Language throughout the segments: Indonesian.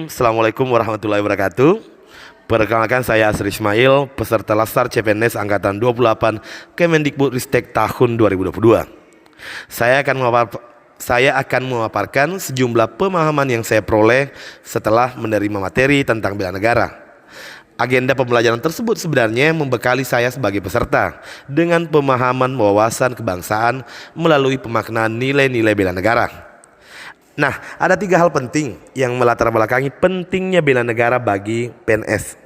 Assalamualaikum warahmatullahi wabarakatuh. Perkenalkan, saya Asri Ismail, peserta Laskar CPNS Angkatan 28 Kemendikbudristek tahun 2022. Saya akan memaparkan sejumlah pemahaman yang saya peroleh setelah menerima materi tentang bela negara. Agenda pembelajaran tersebut sebenarnya membekali saya sebagai peserta dengan pemahaman wawasan kebangsaan melalui pemaknaan nilai-nilai bela negara. Nah, ada 3 hal penting yang melatar belakangi pentingnya bela negara bagi PNS.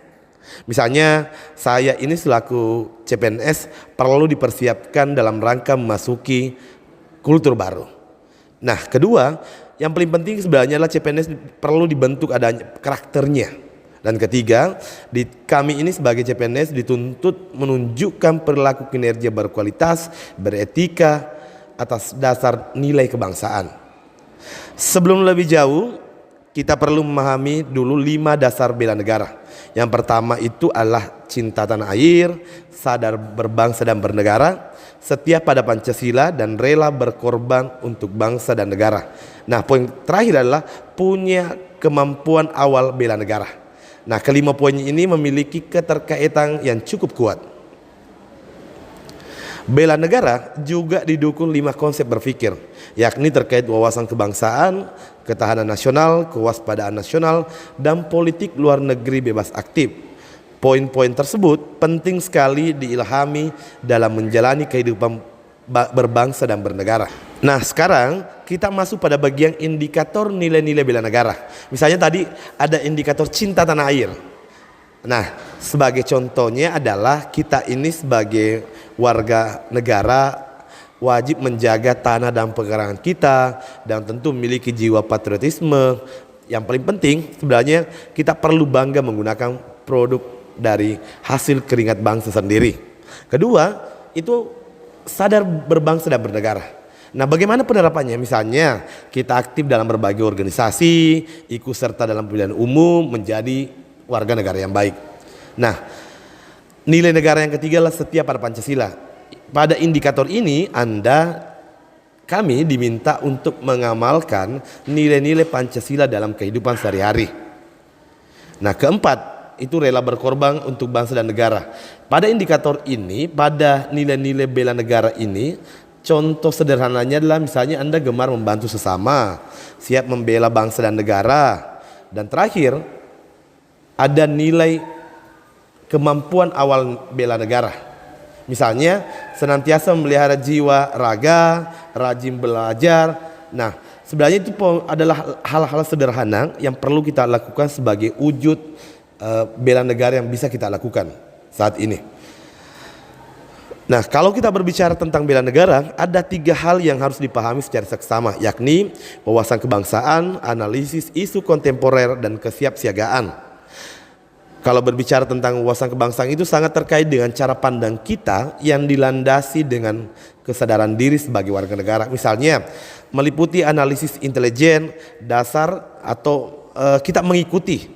Misalnya, saya ini selaku CPNS perlu dipersiapkan dalam rangka memasuki kultur baru. Nah, kedua, yang paling penting sebenarnya adalah CPNS perlu dibentuk adanya karakternya. Dan ketiga, kami ini sebagai CPNS dituntut menunjukkan perilaku kinerja berkualitas, beretika atas dasar nilai kebangsaan. Sebelum lebih jauh, kita perlu memahami dulu 5 dasar bela negara. Yang pertama itu adalah cinta tanah air, sadar berbangsa dan bernegara, setia pada Pancasila, dan rela berkorban untuk bangsa dan negara. Nah, poin terakhir adalah punya kemampuan awal bela negara. Nah, kelima poin ini memiliki keterkaitan yang cukup kuat. Bela negara juga didukung 5 konsep berpikir, yakni terkait wawasan kebangsaan, ketahanan nasional, kewaspadaan nasional, dan politik luar negeri bebas aktif. Poin-poin tersebut penting sekali diilhami dalam menjalani kehidupan berbangsa dan bernegara. Nah, sekarang kita masuk pada bagian indikator nilai-nilai bela negara. Misalnya tadi ada indikator cinta tanah air. Nah, sebagai contohnya adalah kita ini sebagai warga negara wajib menjaga tanah dan pekarangan kita, dan tentu memiliki jiwa patriotisme. Yang paling penting sebenarnya kita perlu bangga menggunakan produk dari hasil keringat bangsa sendiri. Kedua, itu sadar berbangsa dan bernegara. Nah, bagaimana penerapannya? Misalnya kita aktif dalam berbagai organisasi, ikut serta dalam pemilihan umum, menjadi warga negara yang baik. Nah, nilai negara yang ketiga adalah setia pada Pancasila. Pada indikator ini kami diminta untuk mengamalkan nilai-nilai Pancasila dalam kehidupan sehari-hari. Nah, keempat itu rela berkorban untuk bangsa dan negara. Pada indikator ini, pada nilai-nilai bela negara ini, contoh sederhananya adalah misalnya Anda gemar membantu sesama, siap membela bangsa dan negara, dan terakhir ada nilai kemampuan awal bela negara. Misalnya senantiasa memelihara jiwa raga, rajin belajar. Nah, sebenarnya itu adalah hal-hal sederhana yang perlu kita lakukan sebagai wujud bela negara yang bisa kita lakukan saat ini. Nah, kalau kita berbicara tentang bela negara, ada 3 hal yang harus dipahami secara seksama, yakni wawasan kebangsaan, analisis isu kontemporer, dan kesiapsiagaan. Kalau berbicara tentang wawasan kebangsaan itu sangat terkait dengan cara pandang kita yang dilandasi dengan kesadaran diri sebagai warga negara. Misalnya meliputi analisis intelijen dasar atau kita mengikuti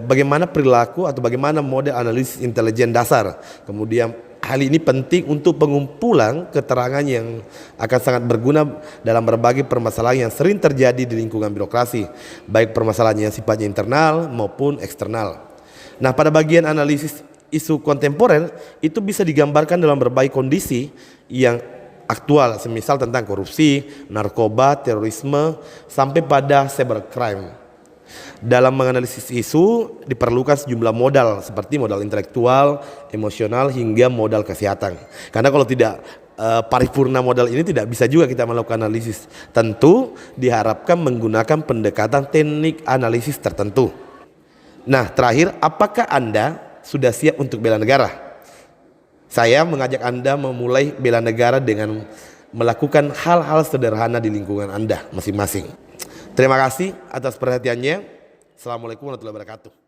bagaimana perilaku atau bagaimana model analisis intelijen dasar. Kemudian hal ini penting untuk pengumpulan keterangan yang akan sangat berguna dalam berbagai permasalahan yang sering terjadi di lingkungan birokrasi, baik permasalahan yang sifatnya internal maupun eksternal. Nah, pada bagian analisis isu kontemporer itu bisa digambarkan dalam berbagai kondisi yang aktual, semisal tentang korupsi, narkoba, terorisme, sampai pada cybercrime. Dalam menganalisis isu diperlukan sejumlah modal seperti modal intelektual, emosional, hingga modal kesehatan. Karena kalau tidak paripurna modal ini tidak bisa juga kita melakukan analisis. Tentu diharapkan menggunakan pendekatan teknik analisis tertentu. Nah, terakhir, apakah Anda sudah siap untuk bela negara? Saya mengajak Anda memulai bela negara dengan melakukan hal-hal sederhana di lingkungan Anda masing-masing. Terima kasih atas perhatiannya. Assalamualaikum warahmatullahi wabarakatuh.